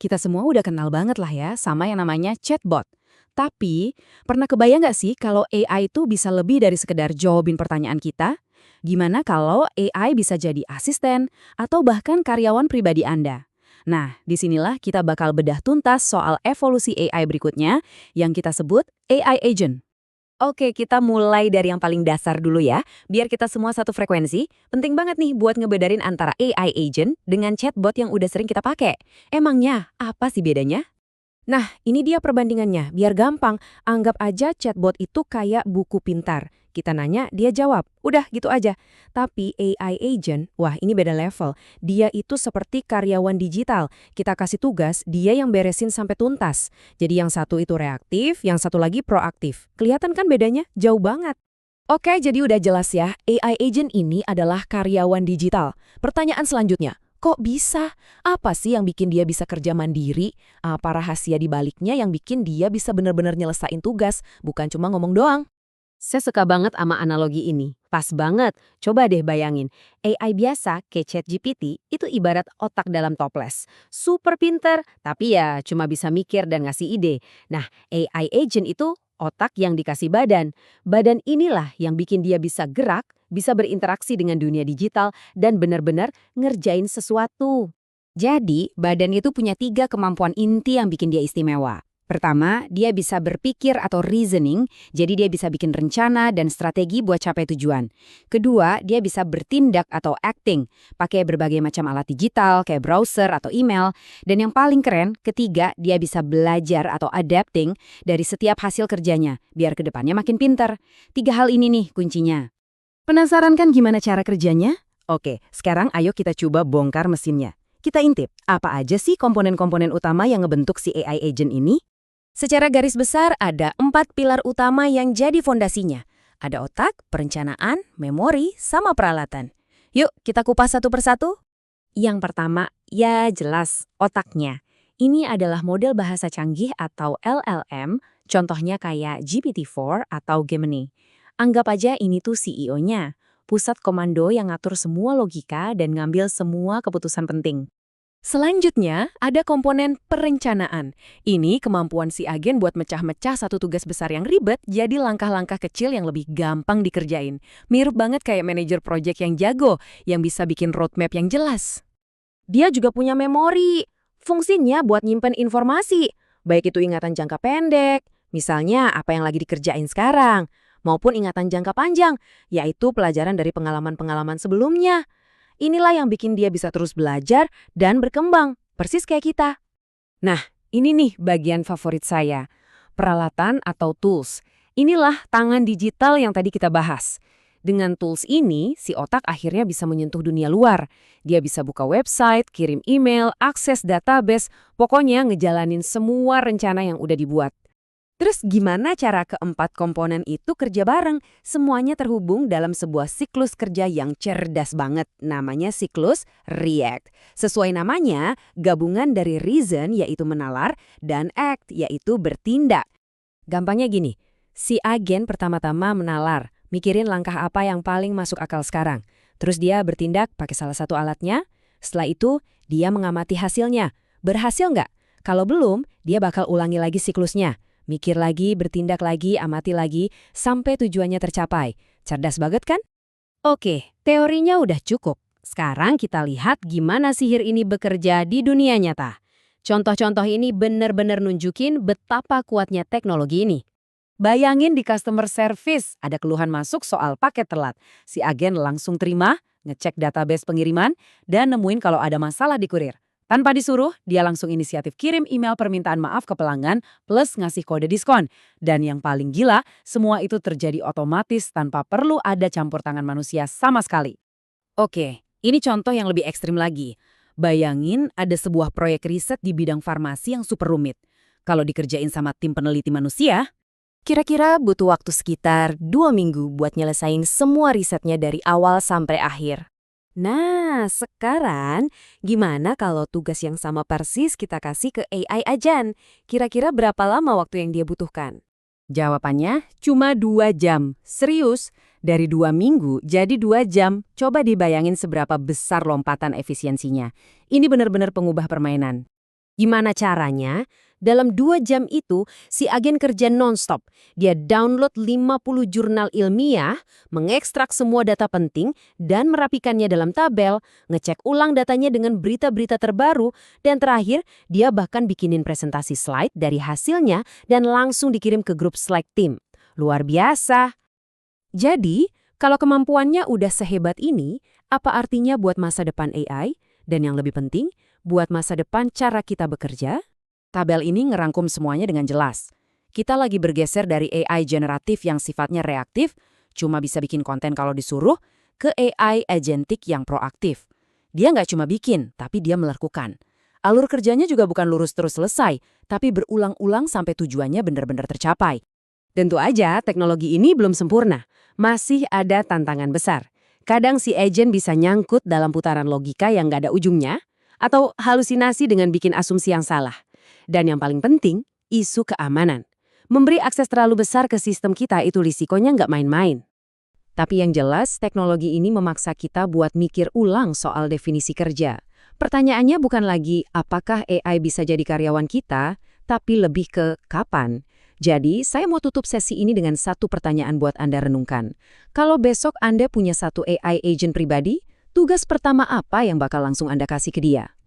Kita semua udah kenal banget lah ya sama yang namanya chatbot. Tapi, pernah kebayang nggak sih kalau AI itu bisa lebih dari sekedar jawabin pertanyaan kita? Gimana kalau AI bisa jadi asisten atau bahkan karyawan pribadi Anda? Nah, disinilah kita bakal bedah tuntas soal evolusi AI berikutnya yang kita sebut AI agent. Oke, kita mulai dari yang paling dasar dulu ya, biar kita semua satu frekuensi. Penting banget nih buat ngebedarin antara AI agent dengan chatbot yang udah sering kita pakai. Emangnya, apa sih bedanya? Nah, ini dia perbandingannya. Biar gampang, anggap aja chatbot itu kayak buku pintar. Kita nanya, dia jawab. Udah, gitu aja. Tapi AI agent, wah ini beda level. Dia itu seperti karyawan digital. Kita kasih tugas, dia yang beresin sampai tuntas. Jadi yang satu itu reaktif, yang satu lagi proaktif. Kelihatan kan bedanya? Jauh banget. Oke, jadi udah jelas ya, AI agent ini adalah karyawan digital. Pertanyaan selanjutnya, kok bisa? Apa sih yang bikin dia bisa kerja mandiri? Apa rahasia di baliknya yang bikin dia bisa benar-benar nyelesain tugas, bukan cuma ngomong doang? Saya suka banget sama analogi ini. Pas banget. Coba deh bayangin, AI biasa kayak ChatGPT itu ibarat otak dalam toples. Super pinter, tapi ya cuma bisa mikir dan ngasih ide. Nah, AI agent itu otak yang dikasih badan. Badan inilah yang bikin dia bisa gerak, bisa berinteraksi dengan dunia digital, dan benar-benar ngerjain sesuatu. Jadi, badan itu punya 3 kemampuan inti yang bikin dia istimewa. Pertama, dia bisa berpikir atau reasoning, jadi dia bisa bikin rencana dan strategi buat capai tujuan. Kedua, dia bisa bertindak atau acting, pakai berbagai macam alat digital kayak browser atau email. Dan yang paling keren, ketiga, dia bisa belajar atau adapting dari setiap hasil kerjanya, biar kedepannya makin pinter. 3 hal ini nih kuncinya. Penasaran kan gimana cara kerjanya? Oke, sekarang ayo kita coba bongkar mesinnya. Kita intip, apa aja sih komponen-komponen utama yang ngebentuk si AI agent ini? Secara garis besar ada 4 pilar utama yang jadi fondasinya. Ada otak, perencanaan, memori, sama peralatan. Yuk kita kupas satu persatu. Yang pertama, ya jelas, otaknya. Ini adalah model bahasa canggih atau LLM, contohnya kayak GPT-4 atau Gemini. Anggap aja ini tuh CEO-nya, pusat komando yang ngatur semua logika dan ngambil semua keputusan penting. Selanjutnya, ada komponen perencanaan. Ini kemampuan si agen buat mecah-mecah satu tugas besar yang ribet jadi langkah-langkah kecil yang lebih gampang dikerjain. Mirip banget kayak manajer proyek yang jago, yang bisa bikin roadmap yang jelas. Dia juga punya memori. Fungsinya buat nyimpen informasi, baik itu ingatan jangka pendek, misalnya apa yang lagi dikerjain sekarang, maupun ingatan jangka panjang, yaitu pelajaran dari pengalaman-pengalaman sebelumnya. Inilah yang bikin dia bisa terus belajar dan berkembang, persis kayak kita. Nah, ini nih bagian favorit saya. Peralatan atau tools. Inilah tangan digital yang tadi kita bahas. Dengan tools ini, si otak akhirnya bisa menyentuh dunia luar. Dia bisa buka website, kirim email, akses database, pokoknya ngejalanin semua rencana yang udah dibuat. Terus gimana cara keempat komponen itu kerja bareng? Semuanya terhubung dalam sebuah siklus kerja yang cerdas banget. Namanya siklus REACT. Sesuai namanya, gabungan dari reason yaitu menalar dan act yaitu bertindak. Gampangnya gini, si agen pertama-tama menalar, mikirin langkah apa yang paling masuk akal sekarang. Terus dia bertindak pakai salah satu alatnya. Setelah itu, dia mengamati hasilnya. Berhasil nggak? Kalau belum, dia bakal ulangi lagi siklusnya. Mikir lagi, bertindak lagi, amati lagi, sampai tujuannya tercapai. Cerdas banget kan? Oke, teorinya udah cukup. Sekarang kita lihat gimana sihir ini bekerja di dunia nyata. Contoh-contoh ini benar-benar nunjukin betapa kuatnya teknologi ini. Bayangin di customer service, ada keluhan masuk soal paket telat. Si agen langsung terima, ngecek database pengiriman, dan nemuin kalau ada masalah di kurir. Tanpa disuruh, dia langsung inisiatif kirim email permintaan maaf ke pelanggan plus ngasih kode diskon. Dan yang paling gila, semua itu terjadi otomatis tanpa perlu ada campur tangan manusia sama sekali. Oke, ini contoh yang lebih ekstrim lagi. Bayangin ada sebuah proyek riset di bidang farmasi yang super rumit. Kalau dikerjain sama tim peneliti manusia, kira-kira butuh waktu sekitar 2 minggu buat nyelesain semua risetnya dari awal sampai akhir. Nah, sekarang gimana kalau tugas yang sama persis kita kasih ke AI ajan? Kira-kira berapa lama waktu yang dia butuhkan? Jawabannya cuma 2 jam. Serius, dari 2 minggu jadi 2 jam. Coba dibayangin seberapa besar lompatan efisiensinya. Ini benar-benar pengubah permainan. Gimana caranya? Dalam 2 jam itu, si agen kerja nonstop. Dia download 50 jurnal ilmiah, mengekstrak semua data penting, dan merapikannya dalam tabel, ngecek ulang datanya dengan berita-berita terbaru, dan terakhir, dia bahkan bikinin presentasi slide dari hasilnya dan langsung dikirim ke grup Slack tim. Luar biasa. Jadi, kalau kemampuannya udah sehebat ini, apa artinya buat masa depan AI? Dan yang lebih penting, buat masa depan cara kita bekerja? Tabel ini ngerangkum semuanya dengan jelas. Kita lagi bergeser dari AI generatif yang sifatnya reaktif, cuma bisa bikin konten kalau disuruh, ke AI agentic yang proaktif. Dia nggak cuma bikin, tapi dia melakukan. Alur kerjanya juga bukan lurus terus selesai, tapi berulang-ulang sampai tujuannya benar-benar tercapai. Tentu aja teknologi ini belum sempurna. Masih ada tantangan besar. Kadang si agent bisa nyangkut dalam putaran logika yang nggak ada ujungnya, atau halusinasi dengan bikin asumsi yang salah. Dan yang paling penting, isu keamanan. Memberi akses terlalu besar ke sistem kita itu risikonya nggak main-main. Tapi yang jelas, teknologi ini memaksa kita buat mikir ulang soal definisi kerja. Pertanyaannya bukan lagi apakah AI bisa jadi karyawan kita, tapi lebih ke kapan. Jadi, saya mau tutup sesi ini dengan satu pertanyaan buat Anda renungkan. Kalau besok Anda punya satu AI agent pribadi, tugas pertama apa yang bakal langsung Anda kasih ke dia?